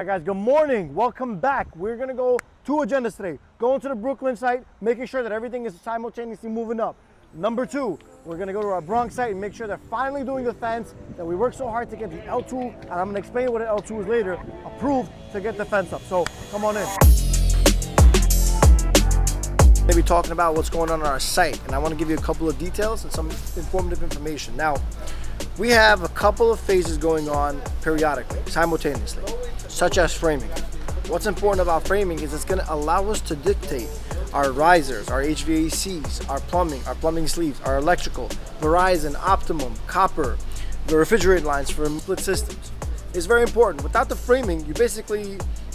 Hi guys, good morning. Welcome back. We're gonna go 2 agendas today. Going to the Brooklyn site, making sure that everything is simultaneously moving up. Number 2, we're gonna go to our Bronx site and make sure they're finally doing the fence that we worked so hard to get the L2, and I'm gonna explain what an L2 is later, approved to get the fence up. So come on in. Maybe talking about what's going on our site, and I want to give you a couple of details and some informative information. Now, we have a couple of phases going on periodically, simultaneously, such as framing. What's important about framing is it's going to allow us to dictate our risers, our HVACs, our plumbing sleeves, our electrical, Verizon, Optimum, copper, the refrigerant lines for split systems. It's very important. Without the framing, you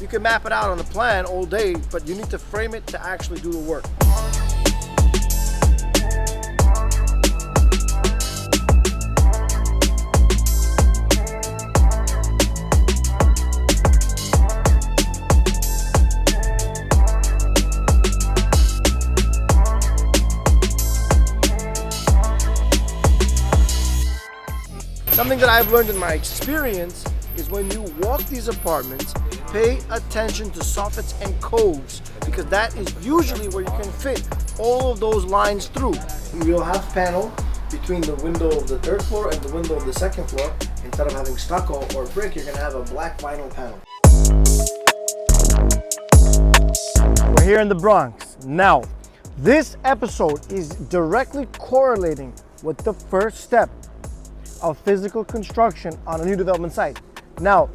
can map it out on the plan all day, but you need to frame it to actually do the work. Something that I've learned in my experience is when you walk these apartments, pay attention to soffits and coves, because that is usually where you can fit all of those lines through. You'll have panel between the window of the third floor and the window of the second floor. Instead of having stucco or brick, you're gonna have a black vinyl panel. We're here in the Bronx. Now, this episode is directly correlating with the first step of physical construction on a new development site. Now,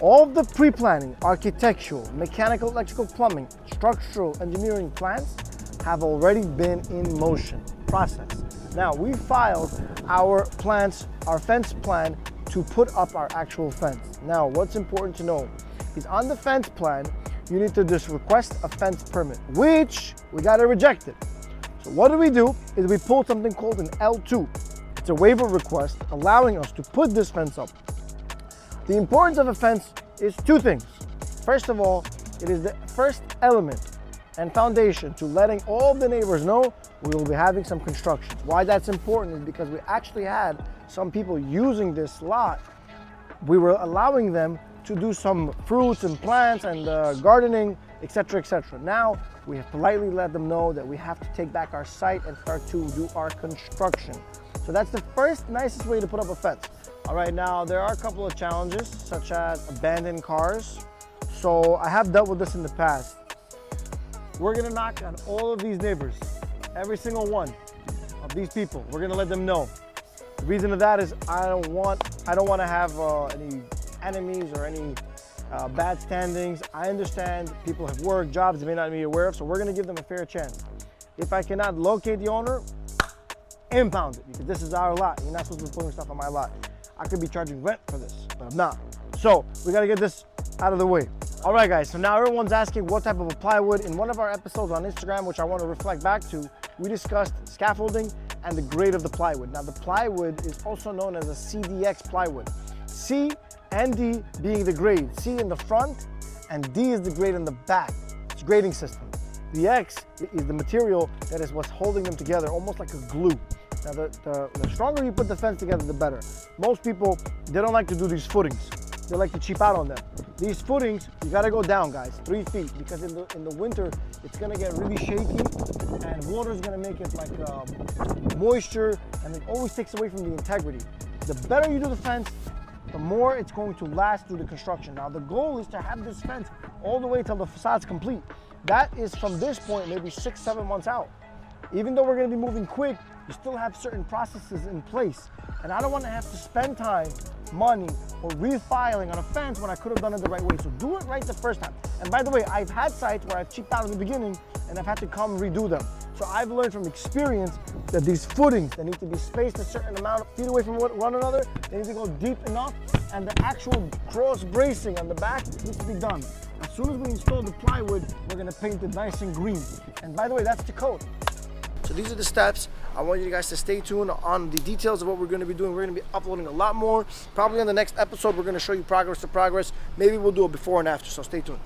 all of the pre-planning, architectural, mechanical, electrical, plumbing, structural engineering plans have already been in motion, processed. Now, we filed our plans, our fence plan to put up our actual fence. Now, what's important to know is on the fence plan, you need to just request a fence permit, which we got rejected. So what do? Is we pulled something called an L2. It's a waiver request allowing us to put this fence up. The importance of a fence is 2 things. First of all, it is the first element and foundation to letting all the neighbors know we will be having some construction. Why that's important is because we actually had some people using this lot. We were allowing them to do some fruits and plants and gardening, etc., etc. Now, we have politely let them know that we have to take back our site and start to do our construction. So that's the first nicest way to put up a fence. All right, now there are a couple of challenges, such as abandoned cars. So I have dealt with this in the past. We're gonna knock on all of these neighbors, every single one of these people. We're gonna let them know. The reason of that is I don't want to have any enemies or any bad standings. I understand people have work, jobs they may not be aware of, so we're gonna give them a fair chance. If I cannot locate the owner, impound it, because this is our lot. You're not supposed to be putting stuff on my lot. I could be charging rent for this, but I'm not. So we gotta get this out of the way. All right, guys, so now everyone's asking what type of a plywood. In one of our episodes on Instagram, which I want to reflect back to, we discussed scaffolding and the grade of the plywood. Now, the plywood is also known as a CDX plywood. C and D being the grade. C in the front and D is the grade in the back. It's a grading system. The X is the material that is what's holding them together, almost like a glue. Now, the stronger you put the fence together, the better. Most people, they don't like to do these footings. They like to cheap out on them. These footings, you gotta go down, guys, 3 feet, because in the winter, it's gonna get really shaky, and water's gonna make it like moisture, and it always takes away from the integrity. The better you do the fence, the more it's going to last through the construction. Now, the goal is to have this fence all the way till the facade's complete. That is from this point, maybe 6-7 months out. Even though we're gonna be moving quick, you still have certain processes in place. And I don't wanna have to spend time, money, or refiling on a fence when I could have done it the right way. So do it right the first time. And by the way, I've had sites where I've cheaped out in the beginning and I've had to come redo them. So I've learned from experience that these footings, they need to be spaced a certain amount of feet away from one another. They need to go deep enough, and the actual cross bracing on the back needs to be done. As soon as we install the plywood, we're gonna paint it nice and green. And by the way, that's the code. So these are the steps. I want you guys to stay tuned on the details of what we're going to be doing. We're going to be uploading a lot more. Probably on the next episode, we're going to show you progress to progress. Maybe we'll do a before and after, so stay tuned.